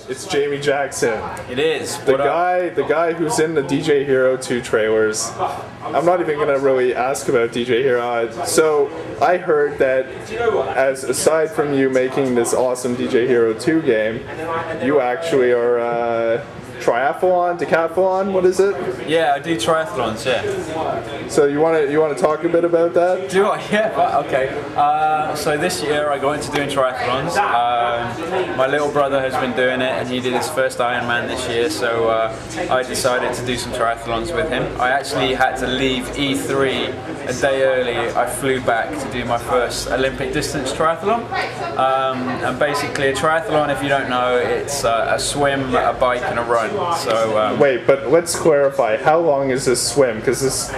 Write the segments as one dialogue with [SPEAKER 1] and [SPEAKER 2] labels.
[SPEAKER 1] It's Jamie Jackson.
[SPEAKER 2] It is.
[SPEAKER 1] The guy who's in the DJ Hero 2 trailers. I'm not even gonna really ask about DJ Hero. So I heard that as aside from you making this awesome DJ Hero 2 game, you actually are triathlon, decathlon, what is it?
[SPEAKER 2] Yeah, I do triathlons, yeah.
[SPEAKER 1] So you want to talk a bit about that?
[SPEAKER 2] Do I? Yeah, okay. So this year I got into doing triathlons. My little brother has been doing it and he did his first Ironman this year, so I decided to do some triathlons with him. I actually had to leave E3 a day early. I flew back to do my first Olympic distance triathlon. And basically a triathlon, if you don't know, it's a swim, a bike and a run. So
[SPEAKER 1] wait, but let's clarify. How long is this swim? Because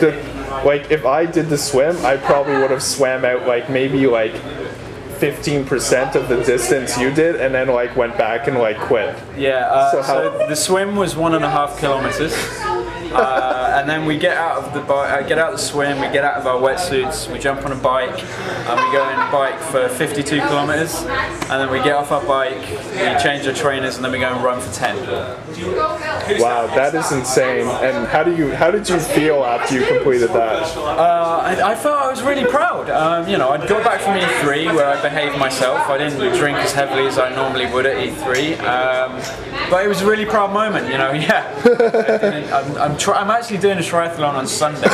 [SPEAKER 1] like, if I did the swim, I probably would have swam out like maybe like 15% of the distance you did, and then like went back and like quit.
[SPEAKER 2] Yeah. So the swim was 1.5 kilometers. And then we get out of the swim, we get out of our wetsuits, we jump on a bike, and we go and bike for 52 kilometers, and then we get off our bike, we change our trainers, and then we go and run for 10.
[SPEAKER 1] Wow, that is insane. And how did you feel after you completed that?
[SPEAKER 2] I felt I was really proud. I'd got back from E3 where I behaved myself. I didn't drink as heavily as I normally would at E3, but it was a really proud moment. Yeah. I'm actually doing a triathlon on Sunday.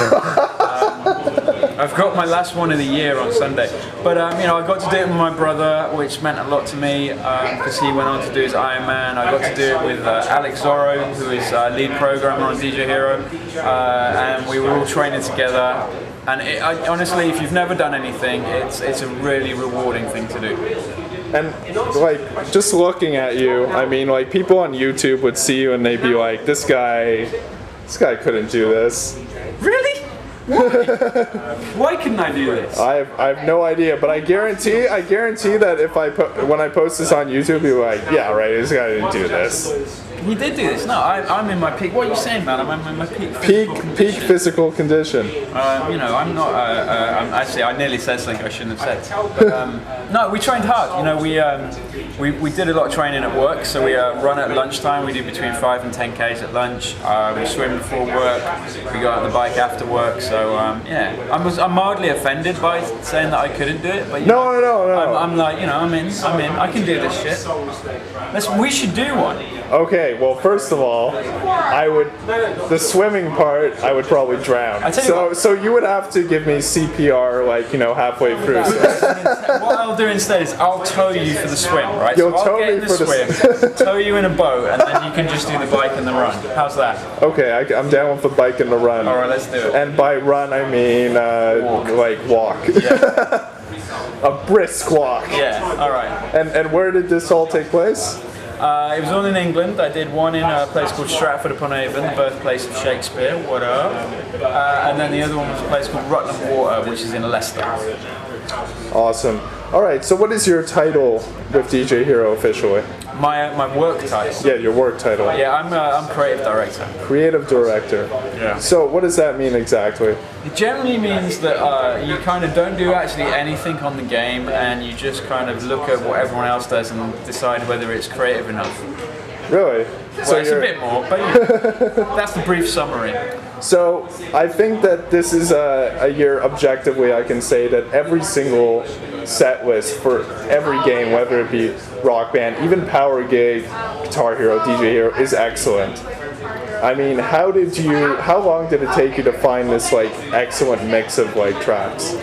[SPEAKER 2] I've got my last one of the year on Sunday. But I got to do it with my brother, which meant a lot to me because he went on to do his Ironman. I got to do it with Alex Zorro, who is lead programmer on DJ Hero, and we were all training together. And honestly, if you've never done anything, it's a really rewarding thing to do.
[SPEAKER 1] And like, just looking at you, I mean, like, people on YouTube would see you and they'd be like, this guy couldn't do this.
[SPEAKER 2] Really? Why couldn't I do this?
[SPEAKER 1] I have no idea, but I guarantee that if when I post this on YouTube, people are like, yeah, right, this guy didn't do this.
[SPEAKER 2] He did do this. No, I'm in my peak. What are you saying, man? I'm in my peak
[SPEAKER 1] physical condition.
[SPEAKER 2] I'm not. Actually, I nearly said something I shouldn't have said. But, no, we trained hard. We did a lot of training at work. So we run at lunchtime. We do between 5 and 10 k's at lunch. We swim before work. We go on the bike after work. So yeah, I'm mildly offended by saying that I couldn't do it. But
[SPEAKER 1] no.
[SPEAKER 2] I'm like, I'm in. I can do this shit. We should do one.
[SPEAKER 1] Okay, well, first of all, the swimming part, I would probably drown. So you would have to give me CPR, like, halfway through.
[SPEAKER 2] What I'll do instead is I'll tow you for the swim, right?
[SPEAKER 1] You'll
[SPEAKER 2] so
[SPEAKER 1] tow me for the
[SPEAKER 2] swim, tow you in a boat, and then you can just do the bike and the run. How's that?
[SPEAKER 1] Okay, I'm down with the bike and the run.
[SPEAKER 2] All right, let's do it.
[SPEAKER 1] And by run, I mean, like, walk.
[SPEAKER 2] Yeah.
[SPEAKER 1] A brisk walk.
[SPEAKER 2] Yeah, all right.
[SPEAKER 1] And where did this all take place?
[SPEAKER 2] It was all in England. I did one in a place called Stratford-upon-Avon, the birthplace of Shakespeare. What up? And then the other one was a place called Rutland Water, which is in Leicester.
[SPEAKER 1] Awesome. All right. So what is your title with DJ Hero officially?
[SPEAKER 2] My work title.
[SPEAKER 1] Yeah, your work title.
[SPEAKER 2] Yeah, I'm creative director.
[SPEAKER 1] Creative director.
[SPEAKER 2] Yeah.
[SPEAKER 1] So what does that mean exactly?
[SPEAKER 2] It generally means that you kind of don't do actually anything on the game, and you just kind of look at what everyone else does and decide whether it's creative enough.
[SPEAKER 1] Really?
[SPEAKER 2] So it's a bit more, but that's the brief summary.
[SPEAKER 1] So I think that this is a year objectively I can say that every single set list for every game, whether it be Rock Band, even Power Gig, Guitar Hero, DJ Hero, is excellent. I mean, how long did it take you to find this like excellent mix of like tracks?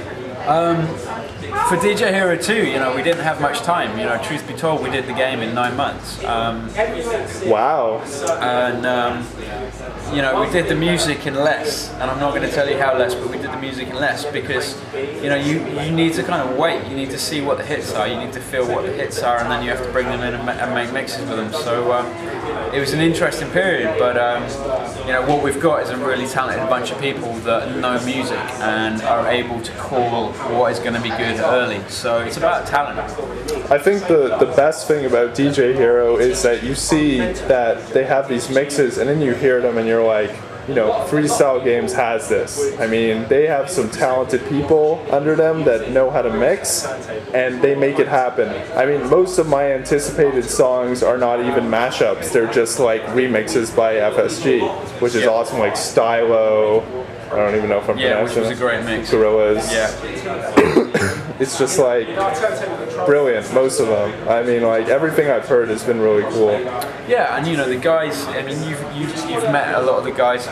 [SPEAKER 2] For DJ Hero 2, we didn't have much time. Truth be told, we did the game in 9 months.
[SPEAKER 1] Wow.
[SPEAKER 2] And we did the music in less, and I'm not going to tell you how less, but we did the music in less because, you need to kind of wait. You need to see what the hits are. You need to feel what the hits are, and then you have to bring them in and make mixes with them. So it was an interesting period, but what we've got is a really talented bunch of people that know music and are able to call what is going to be good early. So it's about talent.
[SPEAKER 1] I think the best thing about DJ Hero is that you see that they have these mixes and then you hear them and you're like, freestyle games has this. I mean, they have some talented people under them that know how to mix, and they make it happen. I mean, most of my anticipated songs are not even mashups. They're just like remixes by FSG, which is awesome, like Stylo. I don't even know if I'm pronouncing it.
[SPEAKER 2] Yeah, which was a great mix.
[SPEAKER 1] Gorillas.
[SPEAKER 2] Yeah.
[SPEAKER 1] It's just like brilliant, most of them. I mean, like everything I've heard has been really cool.
[SPEAKER 2] Yeah, and the guys. I mean, you've met a lot of the guys.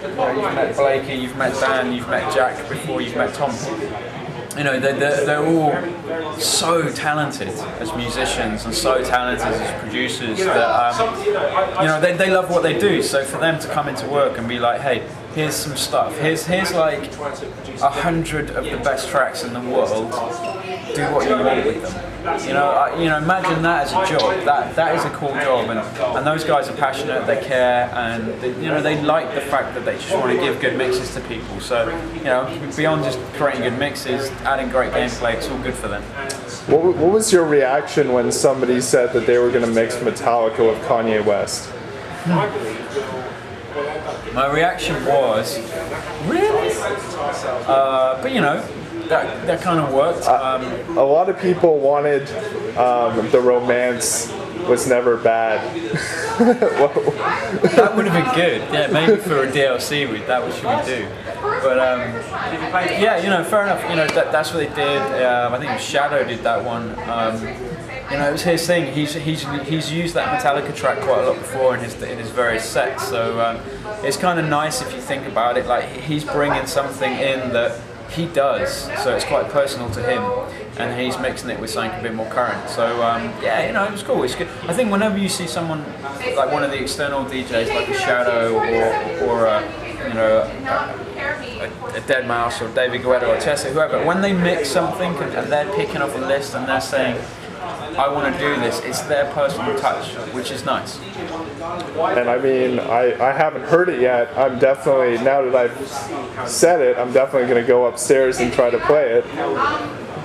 [SPEAKER 2] You've met Blakey, you've met Dan, you've met Jack before, you've met Tom. They're all so talented as musicians and so talented as producers that they love what they do. So for them to come into work and be like, hey, here's some stuff. Here's like 100 of the best tracks in the world. Do what you want with them. Imagine that as a job. That is a cool job, and those guys are passionate. They care, and they like the fact that they just want to give good mixes to people. So beyond just creating good mixes, adding great gameplay, it's all good for them.
[SPEAKER 1] What was your reaction when somebody said that they were going to mix Metallica with Kanye West?
[SPEAKER 2] My reaction was, really? But that kind of worked.
[SPEAKER 1] A lot of people wanted the romance was never bad.
[SPEAKER 2] That would have been good. Yeah, maybe for a DLC, that what should we do? But fair enough. That's what they did. I think Shadow did that one. It was his thing. He's used that Metallica track quite a lot before in his various sets. So it's kind of nice if you think about it. Like he's bringing something in that he does, so it's quite personal to him, and he's mixing it with something a bit more current. So it was cool. It's good. I think whenever you see someone like one of the external DJs, like a Shadow or a Dead Mouse or David Guetta or Tessa, whoever, when they mix something and they're picking off a list and they're saying, I want to do this, it's their personal touch, which is nice.
[SPEAKER 1] And I mean, I haven't heard it yet. I'm definitely, now that I've said it, I'm definitely going to go upstairs and try to play it.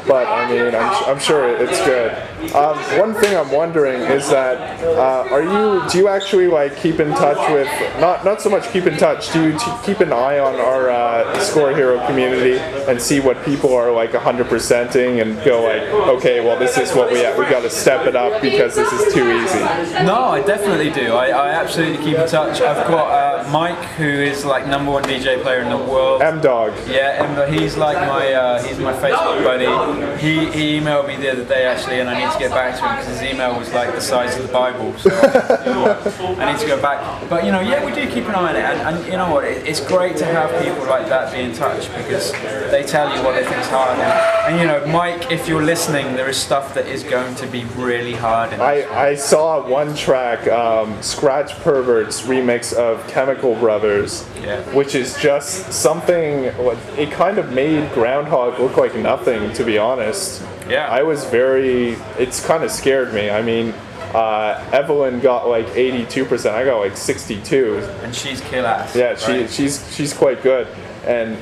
[SPEAKER 1] But I mean, I'm sure it's good. One thing I'm wondering is that do you actually like keep in touch with, not so much keep in touch, do you keep an eye on our Score Hero community and see what people are like 100%ing and go like, okay, well this is what we got to step it up because this is too easy?
[SPEAKER 2] No, I definitely do. I absolutely keep in touch. I've got Mike, who is like #1 DJ player in the world.
[SPEAKER 1] M-Dog.
[SPEAKER 2] Yeah, he's like he's my Facebook buddy. He emailed me the other day actually, and I need to get back to him because his email was like the size of the Bible. So I need to go back. But we do keep an eye on it, and you know what? It's great to have people like that be in touch because they tell you what they think is hard. And Mike, if you're listening, there is stuff that is going to be really hard.
[SPEAKER 1] I saw one track, Scratch Pervert's remix of Chemical Brothers, which is just something. It kind of made Groundhog look like nothing, to be honest.
[SPEAKER 2] Yeah.
[SPEAKER 1] It's kind of scared me. I mean, Evelyn got like 82%. I got like 62.
[SPEAKER 2] And she's kill ass.
[SPEAKER 1] Yeah,
[SPEAKER 2] right?
[SPEAKER 1] she's quite good. And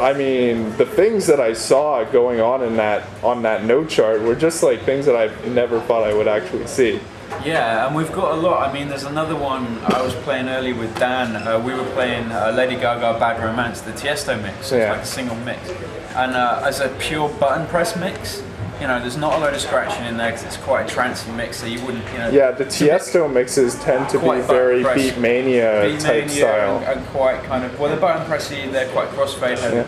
[SPEAKER 1] I mean, the things that I saw going on that note chart were just like things that I never thought I would actually see.
[SPEAKER 2] Yeah, and we've got a lot. I mean, there's another one I was playing early with Dan. We were playing Lady Gaga Bad Romance, the Tiesto mix. So it's like a single mix. And as a pure button press mix, there's not a load of scratching in there because it's quite a trancey mix, so you wouldn't,
[SPEAKER 1] Yeah, the Tiesto mixes tend to be very Beatmania type style.
[SPEAKER 2] And quite kind of, the button pressy, they're quite crossfade heavy. Yeah.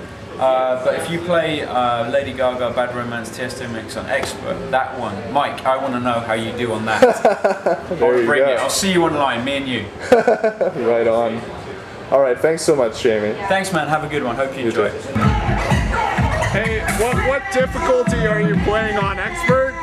[SPEAKER 2] But if you play Lady Gaga Bad Romance Tiesto mix on Expert, that one, Mike, I want to know how you do on that.
[SPEAKER 1] There you go.
[SPEAKER 2] I'll see you online, me and you.
[SPEAKER 1] Right on. All right, thanks so much, Jamie.
[SPEAKER 2] Thanks, man. Have a good one. Hope you enjoy it.
[SPEAKER 1] Hey, what difficulty are you playing on Expert?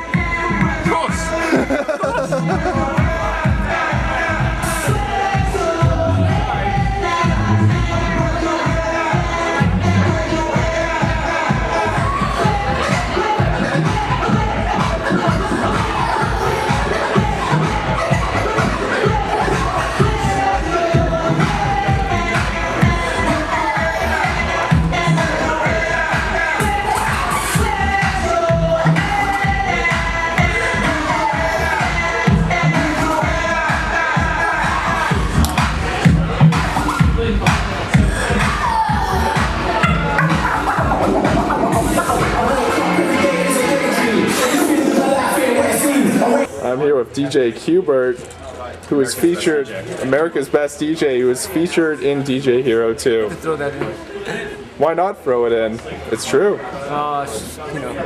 [SPEAKER 1] DJ Qbert, who was featured, America's Best DJ, who was featured in DJ Hero 2.
[SPEAKER 3] Throw that in.
[SPEAKER 1] Why not throw it in? It's true.
[SPEAKER 3] You know,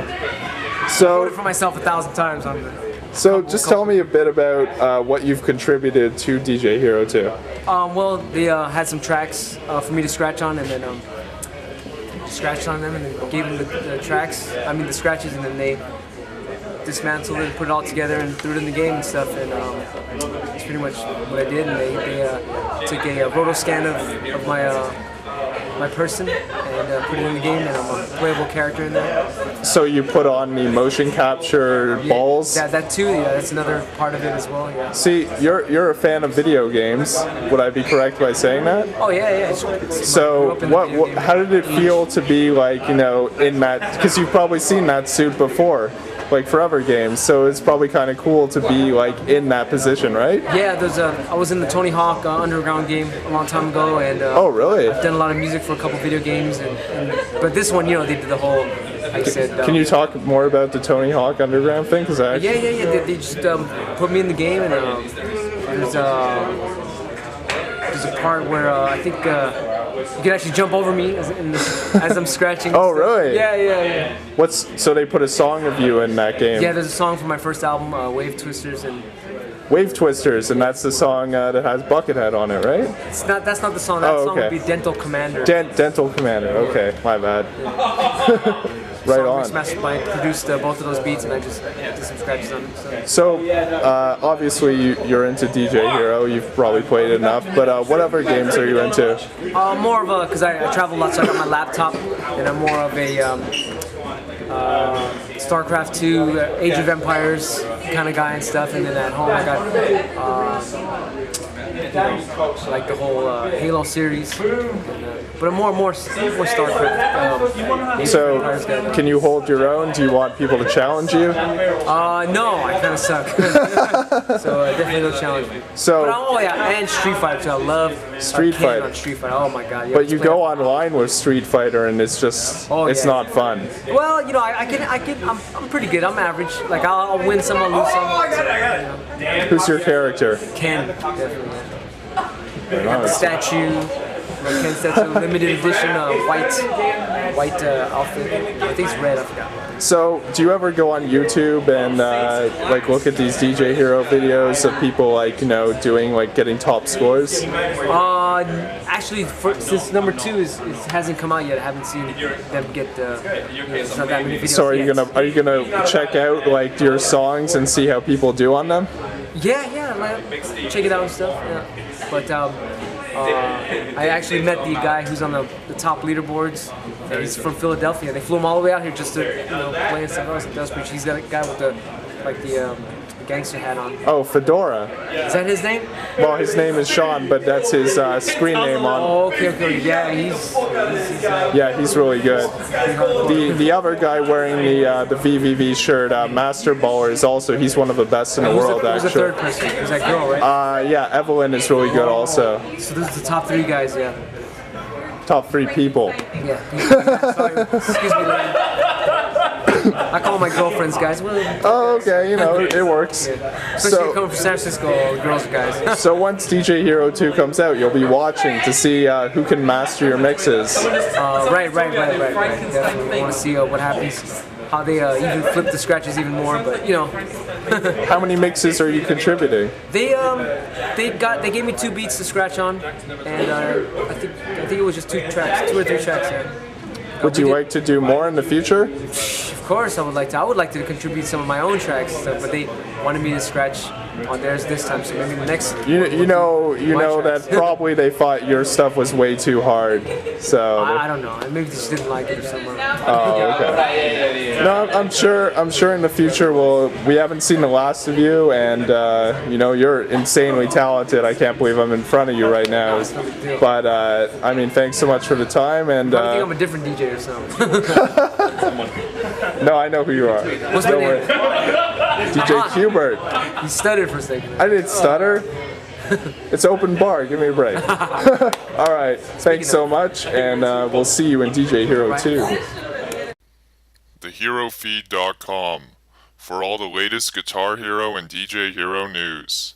[SPEAKER 1] So,
[SPEAKER 3] voted for myself 1,000 times on the.
[SPEAKER 1] so just tell me a bit about what you've contributed to DJ Hero 2.
[SPEAKER 3] Well, they had some tracks for me to scratch on, and then scratched on them, and then gave them the tracks. I mean the scratches, and then they dismantled it, put it all together, and threw it in the game and stuff. And that's pretty much what I did. And they took a roto scan of my person and put it in the game, and I'm a playable character in there.
[SPEAKER 1] So you put on the motion capture balls?
[SPEAKER 3] Yeah, that too. Yeah, that's another part of it as well. Yeah.
[SPEAKER 1] See, you're a fan of video games. Would I be correct by saying that?
[SPEAKER 3] Oh yeah.
[SPEAKER 1] So how did it feel to be like, you know, in that? Because you've probably seen that suit before, like forever games. So it's probably kind of cool to be like in that position, right?
[SPEAKER 3] Yeah, I was in the Tony Hawk Underground game a long time ago, and
[SPEAKER 1] oh really?
[SPEAKER 3] I've done a lot of music for a couple video games, but this one, you know, they did the whole. Like I said,
[SPEAKER 1] can you talk more about the Tony Hawk Underground thing? Cause
[SPEAKER 3] yeah. They just put me in the game, and there's a part where I think you can actually jump over me as I'm scratching.
[SPEAKER 1] Oh really?
[SPEAKER 3] Yeah.
[SPEAKER 1] So they put a song of you in that game?
[SPEAKER 3] Yeah, there's a song from my first album, Wave Twisters, and
[SPEAKER 1] that's the song that has Buckethead on it, right?
[SPEAKER 3] That's not the song. That song would be Dental Commander.
[SPEAKER 1] Dental Commander. Okay, my bad. Right on.
[SPEAKER 3] I produced both of those beats, and I just did some scratches on them.
[SPEAKER 1] So obviously you're into DJ Hero. You've probably played enough, but what other games are you into?
[SPEAKER 3] More of because I travel a lot, so I got my laptop, and I'm more of a StarCraft 2, Age of Empires kind of guy and stuff, and then at home I got like the whole Halo series, but I'm more StarCraft.
[SPEAKER 1] So can you hold your own? Do you want people to challenge you?
[SPEAKER 3] No, I kind of suck. So definitely no challenge me.
[SPEAKER 1] So,
[SPEAKER 3] but and Street Fighter too. I love
[SPEAKER 1] Street Fighter.
[SPEAKER 3] On Street Fighter. Oh my god.
[SPEAKER 1] But you go online with Street Fighter and it's just it's not fun.
[SPEAKER 3] Well, you know, I'm pretty good. I'm average. Like I'll win some, I'll lose some.
[SPEAKER 1] Who's your character?
[SPEAKER 3] Ken, definitely. The statue. Ken statue, limited edition, white outfit. I think it's red. I forgot.
[SPEAKER 1] So, do you ever go on YouTube and like look at these DJ Hero videos of people like, you know, doing like getting top scores?
[SPEAKER 3] Actually, since number 2 hasn't come out yet, I haven't seen them get it's not that many videos.
[SPEAKER 1] So are you gonna check out like your songs and see how people do on them?
[SPEAKER 3] Yeah, check it out and stuff. Yeah. But I actually met the guy who's on the top leaderboards. He's from Philadelphia. They flew him all the way out here just to play and stuff. He's got a guy with the gangster hat on.
[SPEAKER 1] Oh, Fedora.
[SPEAKER 3] Is that his name?
[SPEAKER 1] Well, his name is Sean, but that's his screen name on.
[SPEAKER 3] Oh, okay. Yeah,
[SPEAKER 1] he's really good. The other guy wearing the VVV shirt, Master Baller, he's one of the best in the world.
[SPEAKER 3] Who's the third person? Is that girl, right?
[SPEAKER 1] Yeah, Evelyn is really good also.
[SPEAKER 3] So this is the top 3 guys, yeah.
[SPEAKER 1] Top 3 people.
[SPEAKER 3] Yeah. Sorry, excuse me, lady. I call my girlfriends guys. Well,
[SPEAKER 1] oh, okay, it works.
[SPEAKER 3] Yeah. Especially coming from San Francisco, girls are guys.
[SPEAKER 1] So once DJ Hero 2 comes out, you'll be watching to see who can master your mixes.
[SPEAKER 3] Right. Definitely. I want to see what happens. How they even flip the scratches even more, but you know.
[SPEAKER 1] How many mixes are you contributing?
[SPEAKER 3] They gave me 2 beats to scratch on, and I think it was just 2 or 3 tracks. Yeah.
[SPEAKER 1] Would you like to do more in the future?
[SPEAKER 3] Of course, I would like to. I would like to contribute some of my own tracks, but they wanted me to scratch on theirs this time. So maybe the next.
[SPEAKER 1] You know that probably they thought your stuff was way too hard. So.
[SPEAKER 3] I don't know. Maybe they just didn't like it or something.
[SPEAKER 1] Oh, okay. No, I'm sure in the future we haven't seen the last of you, and you're insanely talented. I can't believe I'm in front of you right now. But I mean, thanks so much for the time. And
[SPEAKER 3] I think I'm a different DJ or something.
[SPEAKER 1] No, I know who you are.
[SPEAKER 3] What's my name?
[SPEAKER 1] DJ Qbert.
[SPEAKER 3] You stuttered for a second.
[SPEAKER 1] I didn't stutter. It's open bar. Give me a break. All right. Thanks so much, and we'll see you in DJ Hero 2.
[SPEAKER 4] TheHeroFeed.com. for all the latest Guitar Hero and DJ Hero news.